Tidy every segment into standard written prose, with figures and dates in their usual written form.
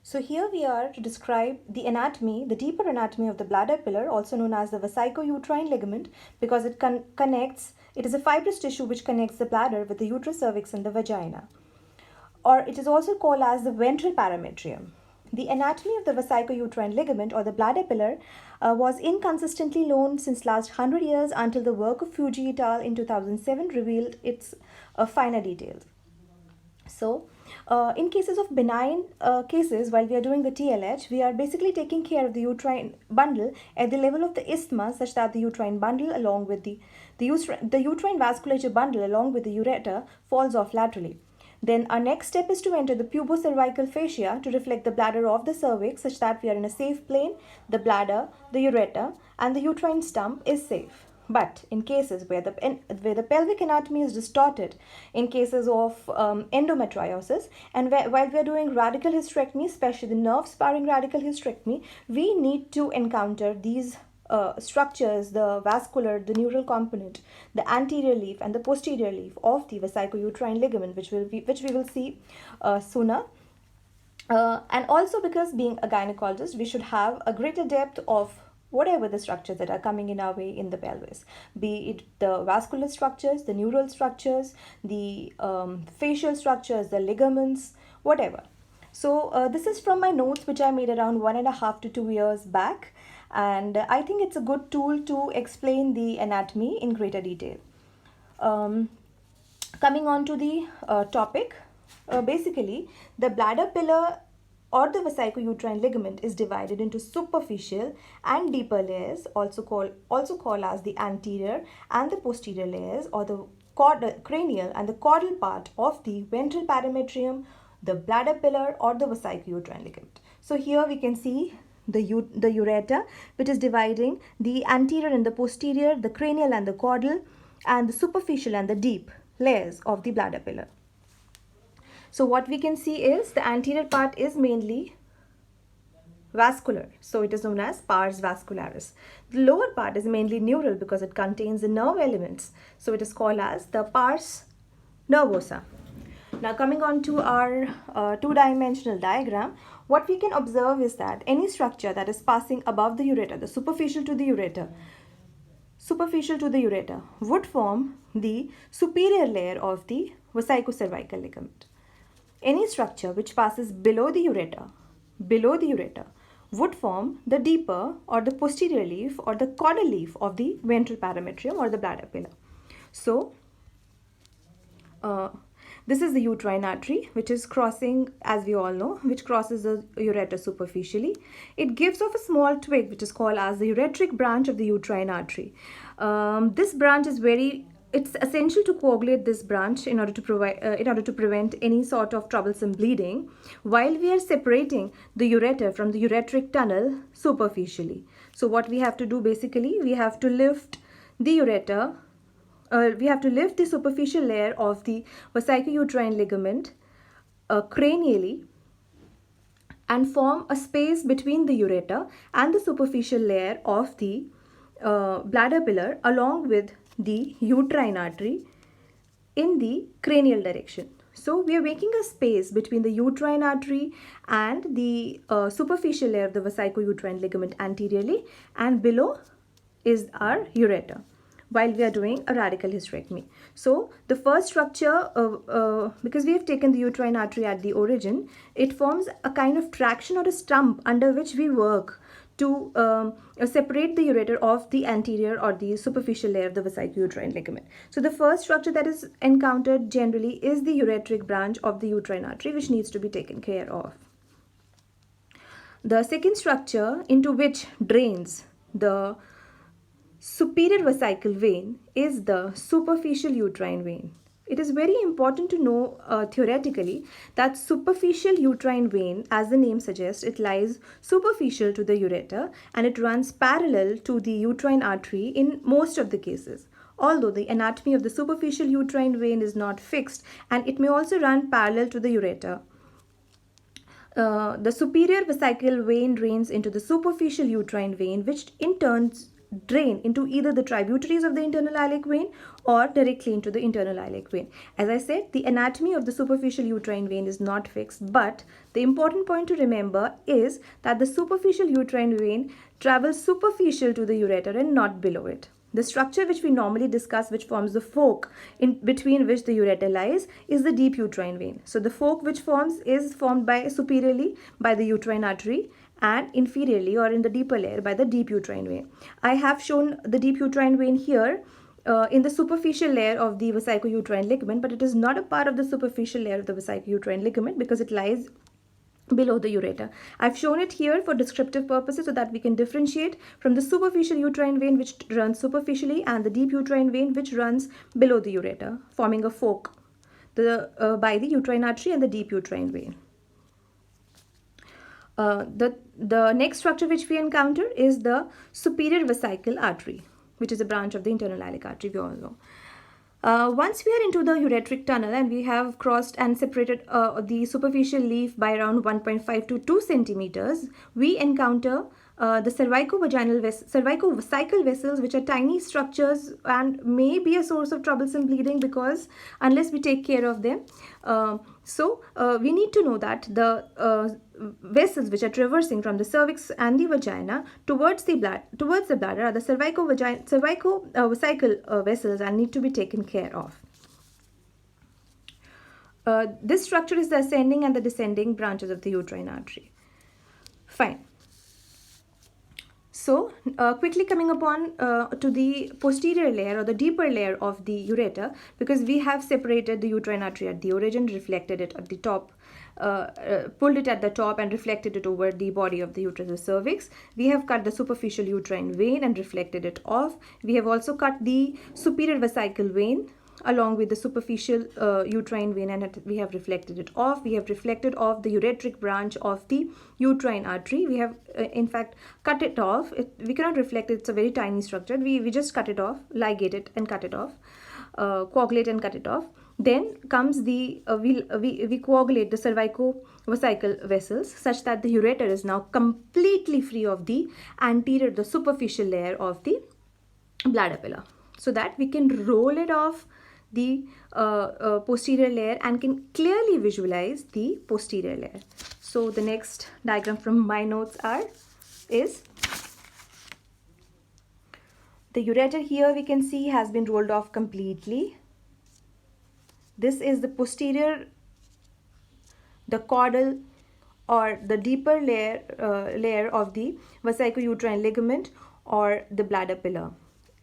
So here we are to describe the anatomy, the deeper anatomy of the bladder pillar, also known as the vesico-uterine ligament, because it it is a fibrous tissue which connects the bladder with the uterus, cervix and the vagina. Or it is also called as the ventral parametrium. The anatomy of the vesico-uterine ligament or the bladder pillar was inconsistently known since last 100 years until the work of Fuji et al. In 2007 revealed its finer details. So, in cases of benign cases, while we are doing the TLH, we are basically taking care of the uterine bundle at the level of the isthmus, such that the uterine bundle along with the uterine vasculature bundle along with the ureter falls off laterally. Then our next step is to enter the pubocervical fascia to reflect the bladder of the cervix, such that we are in a safe plane. The bladder, the ureter, and the uterine stump is safe. But in cases where the pelvic anatomy is distorted, in cases of endometriosis, and while we are doing radical hysterectomy, especially the nerve sparing radical hysterectomy, we need to encounter these structures, the vascular, the neural component, the anterior leaf and the posterior leaf of the vesico-uterine ligament, which we will see sooner. And also because being a gynecologist, we should have a greater depth of whatever the structures that are coming in our way in the pelvis, be it the vascular structures, the neural structures, the facial structures, the ligaments, whatever. So this is from my notes which I made around 1.5 to 2 years back, and I think it's a good tool to explain the anatomy in greater detail. Coming on to the topic, basically the bladder pillar or the vesico-uterine ligament is divided into superficial and deeper layers, also called as the anterior and the posterior layers, or the cranial and the caudal part of the ventral parametrium, the bladder pillar or the vesico-uterine ligament. So here we can see the ureter, which is dividing the anterior and the posterior, the cranial and the caudal, and the superficial and the deep layers of the bladder pillar. So what we can see is the anterior part is mainly vascular, so it is known as pars vascularis. The lower part is mainly neural because it contains the nerve elements, so it is called as the pars nervosa. Now coming on to our two-dimensional diagram, what we can observe is that any structure that is passing above the ureter, the superficial to the ureter, would form the superior layer of the vesicocervical ligament. Any structure which passes below the ureter, would form the deeper or the posterior leaf or the caudal leaf of the ventral parametrium or the bladder pillar. So, this is the uterine artery, which is crossing, as we all know, which crosses the ureter superficially. It gives off a small twig, which is called as the ureteric branch of the uterine artery. This branch is it's essential to coagulate this branch in order to prevent any sort of troublesome bleeding, while we are separating the ureter from the ureteric tunnel superficially. So what we have to do basically, we have to lift the ureter. We have to lift the superficial layer of the vesico-uterine ligament cranially and form a space between the ureter and the superficial layer of the bladder pillar along with the uterine artery in the cranial direction. So we are making a space between the uterine artery and the superficial layer of the vesico-uterine ligament anteriorly, and below is our ureter while we are doing a radical hysterectomy. So the first structure, because we have taken the uterine artery at the origin, it forms a kind of traction or a stump under which we work to separate the ureter of the anterior or the superficial layer of the vesico-uterine ligament. So the first structure that is encountered generally is the ureteric branch of the uterine artery, which needs to be taken care of. The second structure into which drains the superior vesical vein is the superficial uterine vein. It is very important to know theoretically that superficial uterine vein, as the name suggests, it lies superficial to the ureter and it runs parallel to the uterine artery in most of the cases. Although the anatomy of the superficial uterine vein is not fixed and it may also run parallel to the ureter. The superior vesical vein drains into the superficial uterine vein, which in turn drain into either the tributaries of the internal iliac vein or directly into the internal iliac vein. As I said, the anatomy of the superficial uterine vein is not fixed, but the important point to remember is that the superficial uterine vein travels superficial to the ureter and not below it. The structure which we normally discuss, which forms the fork in between which the ureter lies, is the deep uterine vein. So the fork which forms is formed by superiorly by the uterine artery and inferiorly or in the deeper layer by the deep uterine vein. I have shown the deep uterine vein here in the superficial layer of the vesico-uterine ligament, but it is not a part of the superficial layer of the vesico-uterine ligament because it lies below the ureter. I've shown it here for descriptive purposes so that we can differentiate from the superficial uterine vein which runs superficially and the deep uterine vein which runs below the ureter, forming a fork by the uterine artery and the deep uterine vein. The next structure which we encounter is the superior vesical artery, which is a branch of the internal iliac artery, we all know. Once we are into the ureteric tunnel and we have crossed and separated the superficial leaf by around 1.5 to 2 centimeters, we encounter the cervicovesical vessels, which are tiny structures and may be a source of troublesome bleeding because unless we take care of them. We need to know that the vessels which are traversing from the cervix and the vagina towards the bladder are the cervicovesical vessels and need to be taken care of. This structure is the ascending and the descending branches of the uterine artery. Fine. So, quickly coming upon to the posterior layer or the deeper layer of the ureter, because we have separated the uterine artery at the origin, reflected it at the top, pulled it at the top and reflected it over the body of the uterus, the cervix. We have cut the superficial uterine vein and reflected it off. We have also cut the superior vesical vein along with the superficial uterine vein and we have reflected it off. We have reflected off the ureteric branch of the uterine artery. We have in fact cut it off. We cannot reflect it, it's a very tiny structure. We just cut it off, ligate it and cut it off, coagulate and cut it off. Then comes the, we coagulate the cervicovesical vessels such that the ureter is now completely free of the anterior, the superficial layer of the bladder pillar, so that we can roll it off the posterior layer and can clearly visualize the posterior layer. So the next diagram from my notes is the ureter here we can see has been rolled off completely. This is the posterior, the caudal or the deeper layer of the vesico-uterine ligament or the bladder pillar.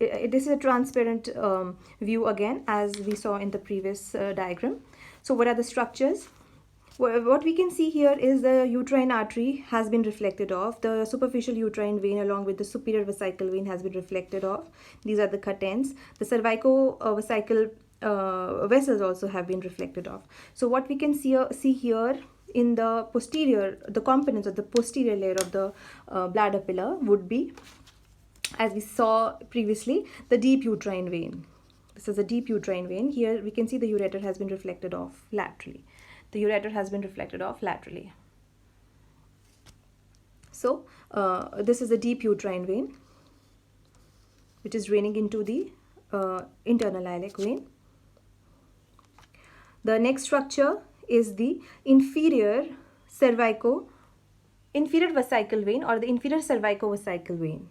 This is a transparent view again, as we saw in the previous diagram. So what are the structures? What we can see here is the uterine artery has been reflected off. The superficial uterine vein along with the superior vesical vein has been reflected off. These are the cut ends. The cervicovesical vessels also have been reflected off. So what we can see here in the posterior, the components of the posterior layer of the bladder pillar would be, as we saw previously, the deep uterine vein. This is a deep uterine vein. Here we can see the ureter has been reflected off laterally. The ureter has been reflected off laterally. So this is a deep uterine vein which is draining into the internal iliac vein. The next structure is the inferior vesical vein or the inferior cervicovesical vein.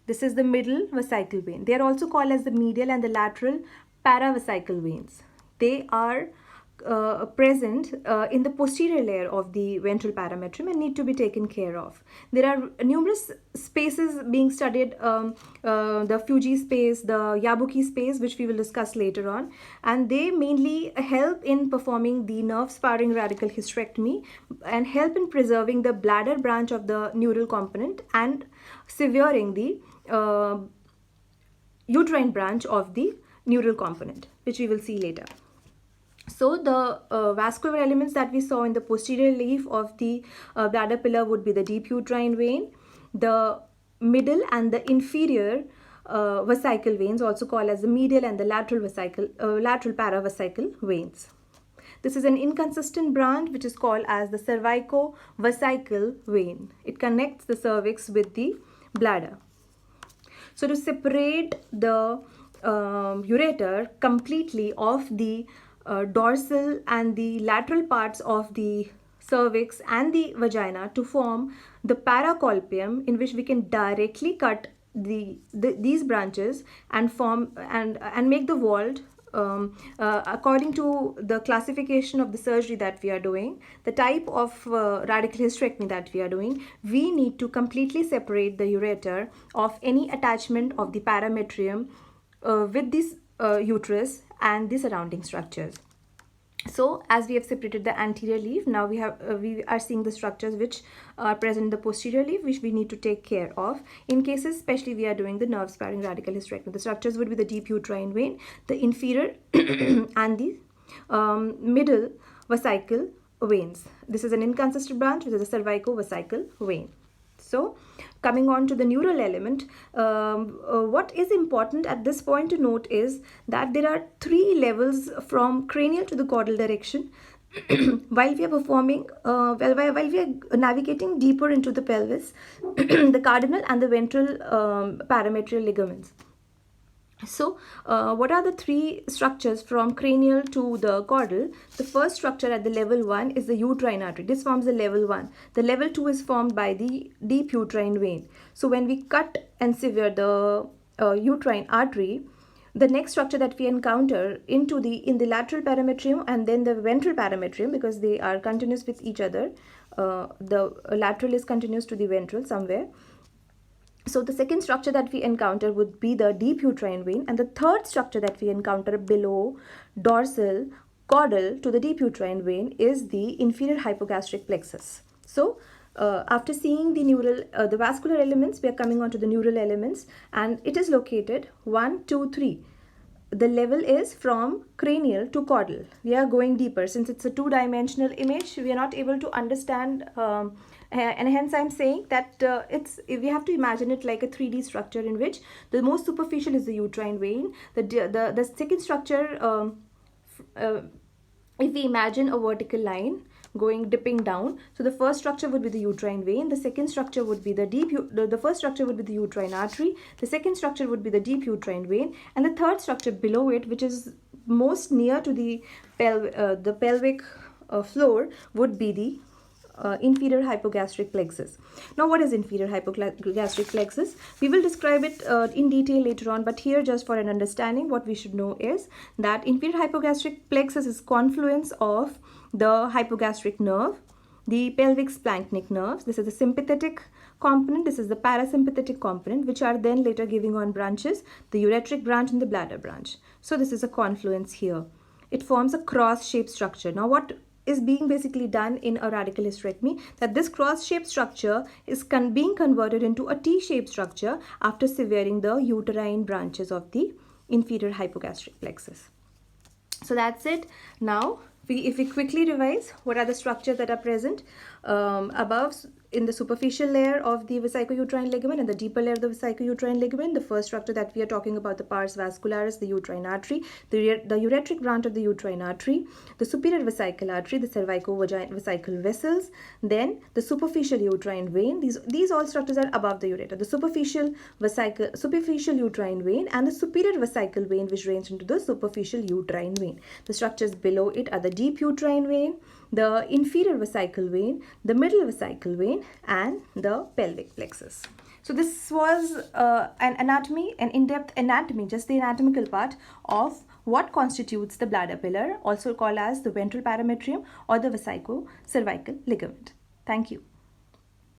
This is the middle vesical vein. They are also called as the medial and the lateral paravesical veins. They are present in the posterior layer of the ventral parametrium and need to be taken care of. There are numerous spaces being studied, the Fuji space, the Yabuki space, which we will discuss later on, and they mainly help in performing the nerve sparing radical hysterectomy and help in preserving the bladder branch of the neural component and severing the uterine branch of the neural component, which we will see later. So the vascular elements that we saw in the posterior leaf of the bladder pillar would be the deep uterine vein, the middle and the inferior vesical veins, also called as the medial and the lateral paravesical veins. This is an inconsistent branch which is called as the cervicovesical vein. It connects the cervix with the bladder. So to separate the ureter completely of the dorsal and the lateral parts of the cervix and the vagina to form the paracolpium, in which we can directly cut these branches and form and make the vault according to the classification of the surgery that we are doing, the type of radical hysterectomy that we are doing. We need to completely separate the ureter of any attachment of the parametrium with this uterus and the surrounding structures. So as we have separated the anterior leaf, now we are seeing the structures which are present in the posterior leaf, which we need to take care of in cases especially we are doing the nerve sparing radical hysterectomy. The structures would be the deep uterine vein, the inferior and the middle vesical veins. This is an inconsistent branch, which is a cervico-vesical vein. So coming on to the neural element, what is important at this point to note is that there are 3 levels from cranial to the caudal direction. While we are performing, while we are navigating deeper into the pelvis, the cardinal and the ventral parametrial ligaments. So what are the 3 structures from cranial to the caudal? The first structure at the level 1 is the uterine artery. This forms the level 1. The level 2 is formed by the deep uterine vein. So when we cut and sever the uterine artery, the next structure that we encounter in the lateral parametrium and then the ventral parametrium, because they are continuous with each other. The lateral is continuous to the ventral somewhere. So the second structure that we encounter would be the deep uterine vein, and the third structure that we encounter below dorsal caudal to the deep uterine vein is the inferior hypogastric plexus. So after seeing the neural, the vascular elements, we are coming on to the neural elements, and it is located 1, 2, 3. The level is from cranial to caudal. We are going deeper. Since it's a 2-dimensional image, we are not able to understand and hence I'm saying that we have to imagine it like a 3D structure, in which the most superficial is the uterine vein. The second structure, if we imagine a vertical line dipping down, so the first structure would be the uterine vein, the second structure would be the first structure would be the uterine artery, the second structure would be the deep uterine vein, and the third structure below it, which is most near to the pelvic floor, would be the inferior hypogastric plexus. Now what is inferior hypogastric plexus? We will describe it in detail later on, but here just for an understanding, what we should know is that inferior hypogastric plexus is confluence of the hypogastric nerve, the pelvic splanchnic nerves. This is the sympathetic component, this is the parasympathetic component, which are then later giving on branches, the ureteric branch and the bladder branch. So this is a confluence here. It forms a cross-shaped structure. Now what is being basically done in a radical hysterectomy, that this cross-shaped structure is being converted into a T-shaped structure after severing the uterine branches of the inferior hypogastric plexus. So that's it. Now if we quickly revise, what are the structures that are present above in the superficial layer of the vesico-uterine ligament and the deeper layer of the vesico-uterine ligament? The first structure that we are talking about, the pars vascularis, the uterine artery, the ureteric branch of the uterine artery, the superior vesical artery, the cervico-vesical vessels, then the superficial uterine vein. These all structures are above the ureter. The superficial uterine vein and the superior vesical vein, which drains into the superficial uterine vein. The structures below it are the deep uterine vein, the inferior vesical vein, the middle vesical vein, and the pelvic plexus. So this was an anatomy, an in-depth anatomy, just the anatomical part of what constitutes the bladder pillar, also called as the ventral parametrium or the vesico-cervical ligament. Thank you.